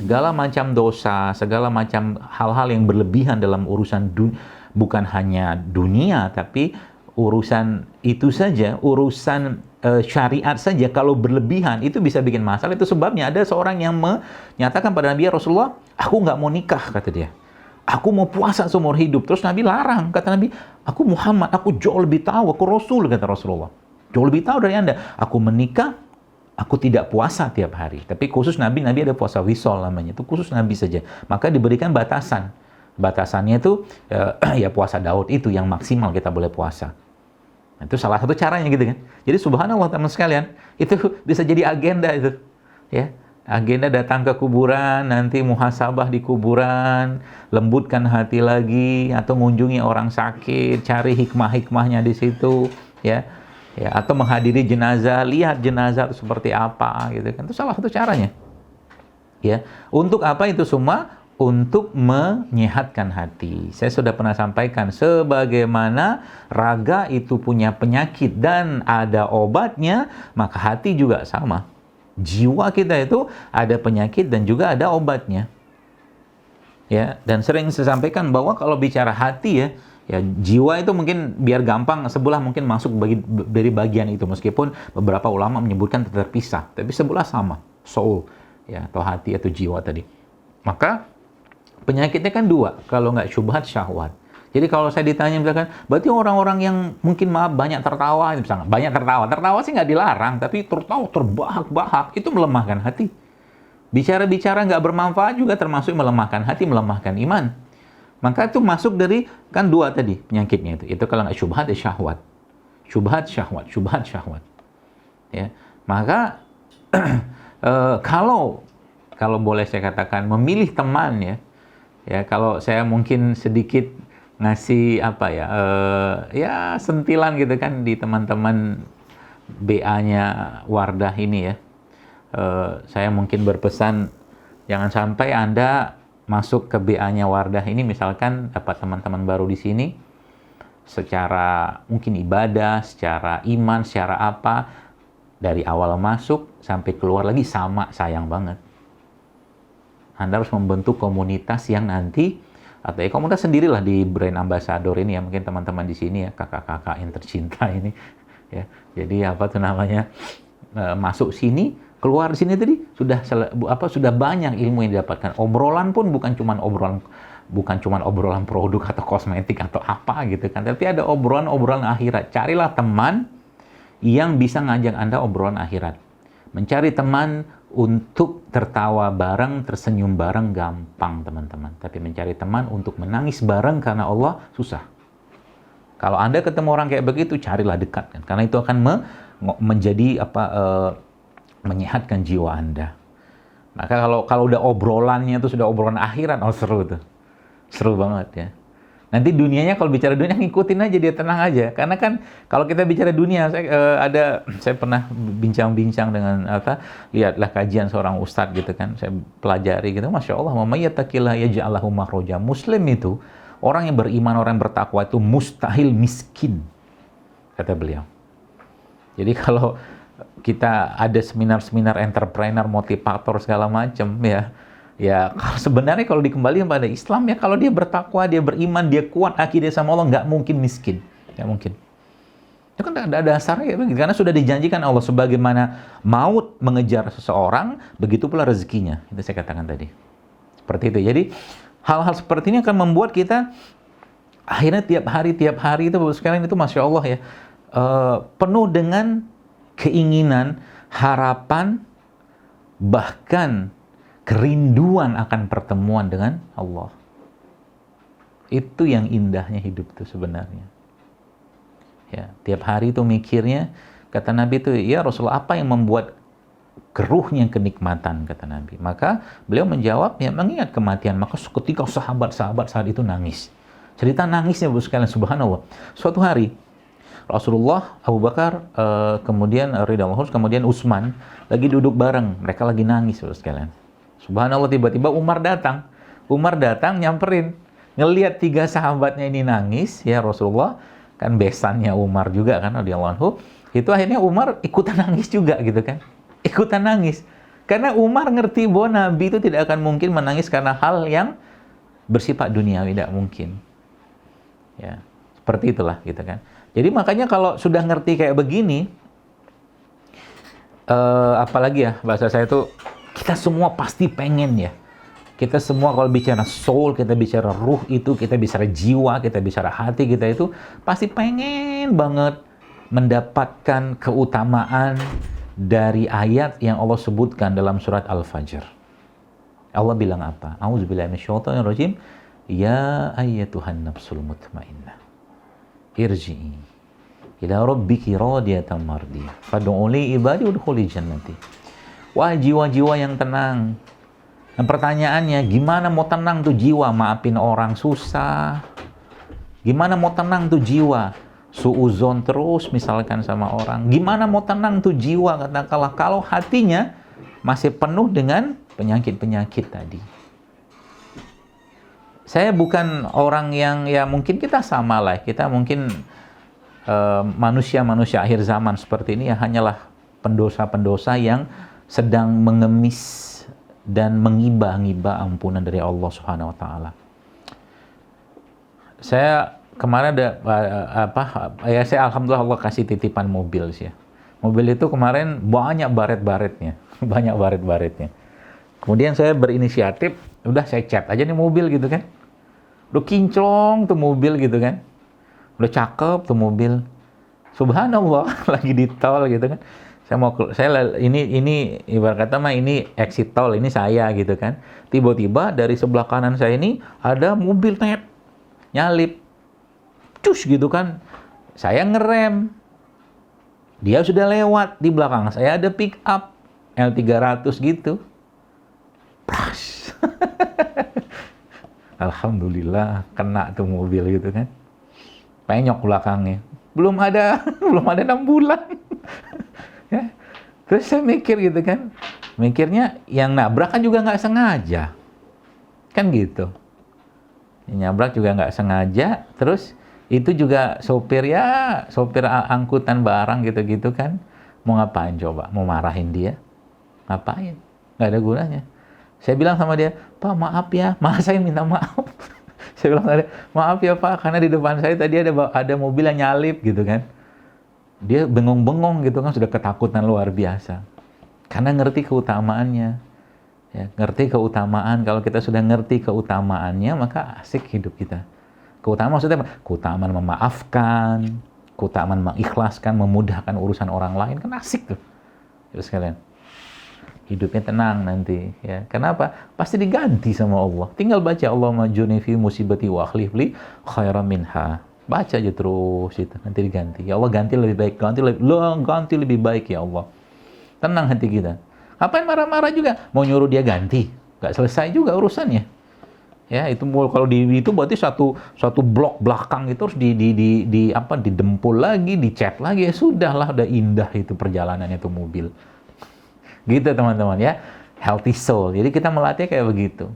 segala macam dosa, segala macam hal-hal yang berlebihan dalam urusan bukan hanya dunia, tapi urusan itu saja, urusan syariat saja, kalau berlebihan itu bisa bikin masalah. Itu sebabnya ada seorang yang menyatakan pada Nabi, "Ya Rasulullah, aku nggak mau nikah," kata dia. "Aku mau puasa seumur hidup." Terus Nabi larang, kata Nabi, "Aku Muhammad, aku jauh lebih tahu, aku Rasul," kata Rasulullah. "Jauh lebih tahu dari Anda. Aku menikah, aku tidak puasa tiap hari." Tapi khusus Nabi ada puasa wisol namanya, itu khusus Nabi saja. Maka diberikan batasan. Batasannya itu ya puasa Daud itu yang maksimal kita boleh puasa. Itu salah satu caranya gitu kan. Jadi subhanallah teman sekalian, itu bisa jadi agenda itu. Ya. Agenda datang ke kuburan, nanti muhasabah di kuburan, lembutkan hati lagi, atau mengunjungi orang sakit, cari hikmah-hikmahnya di situ, ya. Ya, atau menghadiri jenazah, lihat jenazah itu seperti apa gitu kan. Itu salah satu caranya. Ya. Untuk apa itu semua? Untuk menyehatkan hati. Saya sudah pernah sampaikan, sebagaimana raga itu punya penyakit dan ada obatnya, maka hati juga sama. Jiwa kita itu ada penyakit dan juga ada obatnya. Ya, dan sering saya sampaikan bahwa kalau bicara hati ya jiwa itu mungkin biar gampang sebelah mungkin masuk dari bagian itu, meskipun beberapa ulama menyebutkan terpisah, tapi sebelah sama, soul ya, atau hati atau jiwa tadi. Maka penyakitnya kan dua, kalau nggak syubhat, syahwat. Jadi kalau saya ditanya misalkan, berarti orang-orang yang mungkin banyak tertawa, misalnya banyak tertawa sih nggak dilarang, tapi tertawa terbahak-bahak itu melemahkan hati. Bicara-bicara nggak bermanfaat juga termasuk melemahkan hati, melemahkan iman. Maka itu masuk dari kan dua tadi penyakitnya itu. Itu kalau nggak syubhat ya syahwat, syubhat syahwat, syubhat syahwat. Ya, maka kalau boleh saya katakan memilih teman ya kalau saya mungkin sedikit ngasih apa ya, ya sentilan gitu kan di teman-teman BA-nya Wardah ini ya. Saya mungkin berpesan, jangan sampai Anda masuk ke BA-nya Wardah ini, misalkan dapat teman-teman baru di sini, secara mungkin ibadah, secara iman, secara apa, dari awal masuk sampai keluar lagi sama, sayang banget. Anda harus membentuk komunitas yang nanti, atau ya komunitas sendirilah di brand ambassador ini ya, mungkin teman-teman di sini ya, kakak-kakak yang tercinta ini ya. Jadi apa tuh namanya, masuk sini, keluar sini tadi sudah banyak ilmu yang didapatkan. Obrolan pun bukan cuma obrolan produk atau kosmetik atau apa gitu kan, tapi ada obrolan akhirat. Carilah teman yang bisa ngajak Anda obrolan akhirat. Mencari teman untuk tertawa bareng, tersenyum bareng gampang teman-teman. Tapi mencari teman untuk menangis bareng karena Allah susah. Kalau Anda ketemu orang kayak begitu, carilah dekat kan. Karena itu akan menjadi menyehatkan jiwa Anda. Maka kalau udah obrolannya itu sudah obrolan akhirat, seru tuh. Seru banget ya. Nanti dunianya, kalau bicara dunia ngikutin aja, dia tenang aja. Karena kan kalau kita bicara dunia, saya pernah bincang-bincang dengan lihatlah kajian seorang ustadz gitu kan, saya pelajari gitu, Masya Allah, wa may yattaqillah yaj'al lahu makhraja. Muslim itu, orang yang beriman, orang yang bertakwa itu mustahil miskin, kata beliau. Jadi kalau kita ada seminar-seminar entrepreneur, motivator segala macam ya sebenarnya kalau dikembalikan pada Islam ya, kalau dia bertakwa, dia beriman, dia kuat akidah sama Allah, nggak mungkin miskin, nggak mungkin. Itu kan ada dasarnya ya, karena sudah dijanjikan Allah, sebagaimana maut mengejar seseorang, begitu pula rezekinya. Itu saya katakan tadi. Seperti itu. Jadi hal-hal seperti ini akan membuat kita akhirnya tiap hari itu sekalian itu Masya Allah ya, penuh dengan keinginan, harapan, bahkan kerinduan akan pertemuan dengan Allah. Itu yang indahnya hidup itu sebenarnya. Ya, tiap hari itu mikirnya, kata Nabi itu, ya Rasulullah, apa yang membuat keruhnya kenikmatan, kata Nabi. Maka beliau menjawab, ya mengingat kematian. Maka ketika sahabat-sahabat saat itu nangis. Cerita nangisnya sekalian, subhanallah. Suatu hari Rasulullah, Abu Bakar, kemudian Ridwan, kemudian Utsman lagi duduk bareng, mereka lagi nangis sekalian. Subhanallah, tiba-tiba Umar datang. Umar datang nyamperin, ngelihat tiga sahabatnya ini nangis, ya Rasulullah, kan besannya Umar juga kan radhiyallahu anhu. Itu akhirnya Umar ikutan nangis juga gitu kan. Ikutan nangis. Karena Umar ngerti bahwa Nabi itu tidak akan mungkin menangis karena hal yang bersifat duniawi, tidak mungkin. Ya, seperti itulah gitu kan. Jadi makanya kalau sudah ngerti kayak begini, apalagi ya bahasa saya itu, kita semua pasti pengen ya. Kita semua kalau bicara soul, kita bicara ruh itu, kita bicara jiwa, kita bicara hati kita itu, pasti pengen banget mendapatkan keutamaan dari ayat yang Allah sebutkan dalam surat Al-Fajr. Allah bilang apa? A'udzubillahi minasyaitonirrajim. Ya ayyatuhan nafsul mutmainnah. Irji'i ila rabbiki radiyatan mardiyah. Fad'uli ibadi udkhuli jannati. Wah, jiwa-jiwa yang tenang. Dan pertanyaannya, gimana mau tenang tuh jiwa? Maafin orang susah. Gimana mau tenang tuh jiwa? Suuzon terus misalkan sama orang. Gimana mau tenang tuh jiwa katakanlah kalau hatinya masih penuh dengan penyakit-penyakit tadi. Saya bukan orang yang ya mungkin kita sama lah. Kita mungkin manusia-manusia akhir zaman seperti ini ya hanyalah pendosa-pendosa yang sedang mengemis dan mengiba-ngiba ampunan dari Allah Subhanahu wa taala. Saya kemarin ada saya alhamdulillah Allah kasih titipan mobil sih ya. Mobil itu kemarin banyak baret-baretnya, banyak baret-baretnya. Kemudian saya berinisiatif, udah saya cat aja nih mobil gitu kan. Udah kinclong tuh mobil gitu kan. Udah cakep tuh mobil. Subhanallah lagi di tol gitu kan. Ini ibarat kata mah ini exit tol, ini saya gitu kan. Tiba-tiba dari sebelah kanan saya ini ada mobil nyalip. Cus gitu kan, saya ngerem, dia sudah lewat, di belakang saya ada pick up L300 gitu, pras. Alhamdulillah kena tuh mobil gitu kan, penyok belakangnya, belum ada 6 bulan. Ya. Terus saya mikir gitu kan, mikirnya yang nabrak kan juga nggak sengaja, kan gitu, yang nabrak juga nggak sengaja, terus itu juga sopir angkutan barang gitu-gitu kan. Mau ngapain coba? Mau marahin dia? Ngapain? Nggak ada gunanya. Saya bilang sama dia, Pak maaf ya, saya minta maaf. Saya bilang sama dia, maaf ya Pak, karena di depan saya tadi ada mobil yang nyalip gitu kan. Dia bengong-bengong gitu kan, sudah ketakutan luar biasa. Karena ngerti keutamaannya. Ya, ngerti keutamaan. Kalau kita sudah ngerti keutamaannya, maka asik hidup kita. Keutamaan maksudnya apa? Keutamaan memaafkan, keutamaan mengikhlaskan, memudahkan urusan orang lain, kan asik tuh. Terus kalian hidupnya tenang nanti ya. Kenapa? Pasti diganti sama Allah. Tinggal baca Allah majuni fi musibati wa akhlif li khairan minha. Baca aja terus itu, nanti diganti. Ya Allah ganti lebih baik, ganti lebih baik ya Allah. Tenang hati kita. Ngapain marah-marah juga? Mau nyuruh dia ganti, nggak selesai juga urusannya. Ya, itu kalau itu berarti satu blok belakang itu harus didempul lagi, dicat lagi. Ya sudahlah, udah indah itu perjalanannya tuh mobil. Gitu teman-teman ya. Healthy soul. Jadi kita melatih kayak begitu.